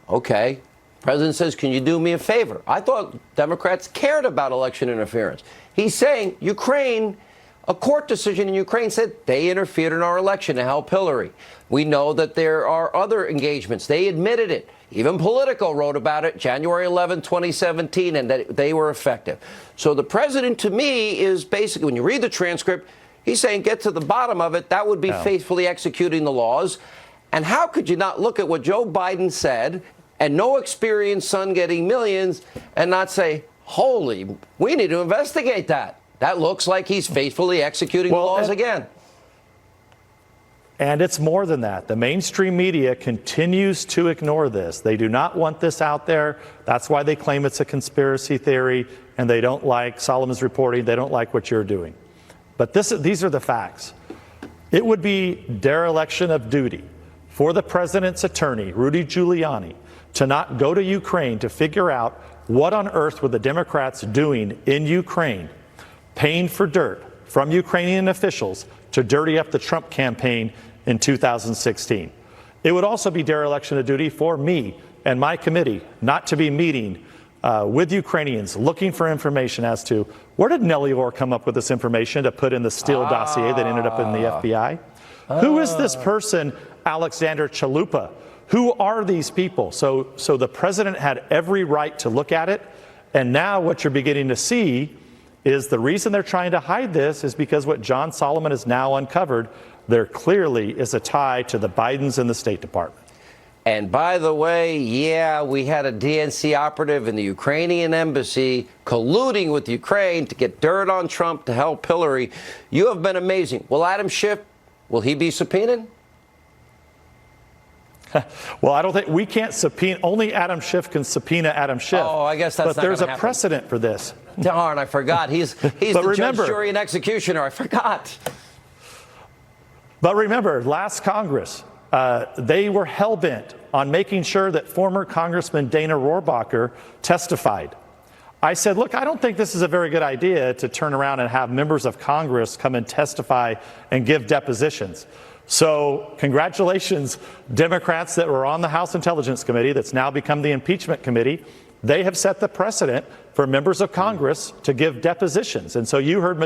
Okay. President says, can you do me a favor? I thought Democrats cared about election interference. He's saying Ukraine, a court decision in Ukraine said they interfered in our election to help Hillary. We know that there are other engagements. They admitted it. Even Politico wrote about it January 11, 2017, and that they were effective. So the president, to me, is basically, when you read the transcript, he's saying get to the bottom of it. That would be faithfully executing the laws. And how could you not look at what Joe Biden said and no experienced son getting millions and not say, holy, we need to investigate that? That looks like he's faithfully executing the laws again. And it's more than that. The mainstream media continues to ignore this. They do not want this out there. That's why they claim it's a conspiracy theory, and they don't like Solomon's reporting. They don't like what you're doing. But these are the facts. It would be dereliction of duty for the president's attorney, Rudy Giuliani, to not go to Ukraine to figure out what on earth were the Democrats doing in Ukraine, paying for dirt from Ukrainian officials to dirty up the Trump campaign in 2016. It would also be dereliction of duty for me and my committee not to be meeting with Ukrainians looking for information as to where did Nellie Orr come up with this information to put in the Steele dossier that ended up in the FBI? Who is this person, Alexander Chalupa? Who are these people? So the president had every right to look at it. And now what you're beginning to see is the reason they're trying to hide this is because what John Solomon has now uncovered, there clearly is a tie to the Bidens and the State Department. And by the way, yeah, we had a DNC operative in the Ukrainian embassy colluding with Ukraine to get dirt on Trump to help Hillary. You have been amazing. Will Adam Schiff, will he be subpoenaed? Well, I don't think we can't subpoena. Only Adam Schiff can subpoena Adam Schiff. Oh, I guess that's not But there's a happen. Precedent for this. Darn, I forgot. He's the judge, jury, and executioner. I forgot. But remember, last Congress, they were hell-bent on making sure that former Congressman Dana Rohrabacher testified. I said, look, I don't think this is a very good idea to turn around and have members of Congress come and testify and give depositions. So congratulations, Democrats that were on the House Intelligence Committee that's now become the Impeachment Committee. They have set the precedent for members of Congress to give depositions. And so you heard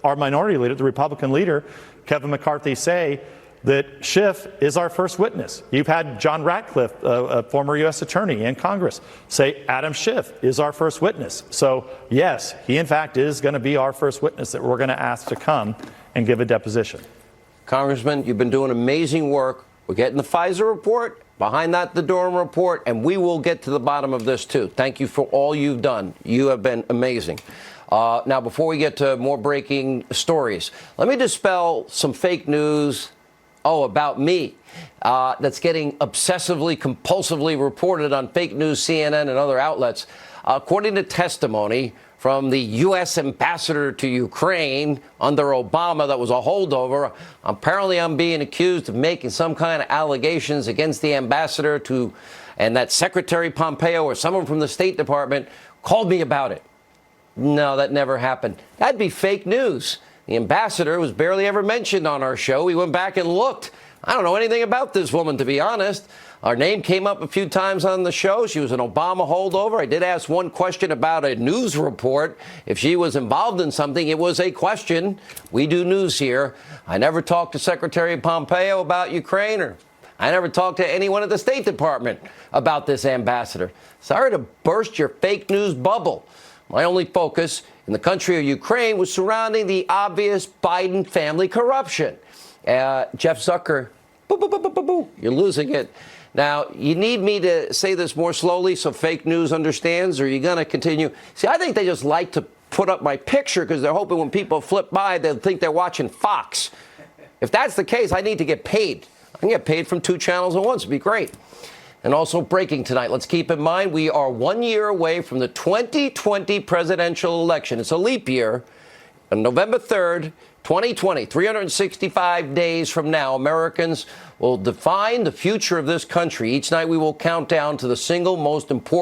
our minority leader, the Republican leader, Kevin McCarthy, say that Schiff is our first witness. You've had John Ratcliffe, a former U.S. attorney in Congress, say Adam Schiff is our first witness. So, yes, he, in fact, is going to be our first witness that we're going to ask to come and give a deposition. Congressman, you've been doing amazing work. We're getting the Pfizer report, behind that, the Durham report, and we will get to the bottom of this, too. Thank you for all you've done. You have been amazing. Now, before we get to more breaking stories, let me dispel some fake news, about me, that's getting obsessively, compulsively reported on fake news, CNN, and other outlets. According to testimony from the U.S. ambassador to Ukraine under Obama that was a holdover, apparently I'm being accused of making some kind of allegations against the ambassador and that Secretary Pompeo or someone from the State Department called me about it. No, that never happened. That'd be fake news. The ambassador was barely ever mentioned on our show. We went back and looked. I don't know anything about this woman, to be honest. Our name came up a few times on the show. She was an Obama holdover. I did ask one question about a news report. If she was involved in something, it was a question. We do news here. I never talked to Secretary Pompeo about Ukraine, or I never talked to anyone at the State Department about this ambassador. Sorry to burst your fake news bubble. My only focus in the country of Ukraine was surrounding the obvious Biden family corruption. Jeff Zucker, you're losing it. Now, you need me to say this more slowly so fake news understands, or are you going to continue? See, I think they just like to put up my picture because they're hoping when people flip by, they'll think they're watching Fox. If that's the case, I need to get paid. I can get paid from 2 channels at once. It'd be great. And also breaking tonight, let's keep in mind we are 1 year away from the 2020 presidential election. It's a leap year. On November 3rd, 2020, 365 days from now, Americans will define the future of this country. Each night we will count down to the single most important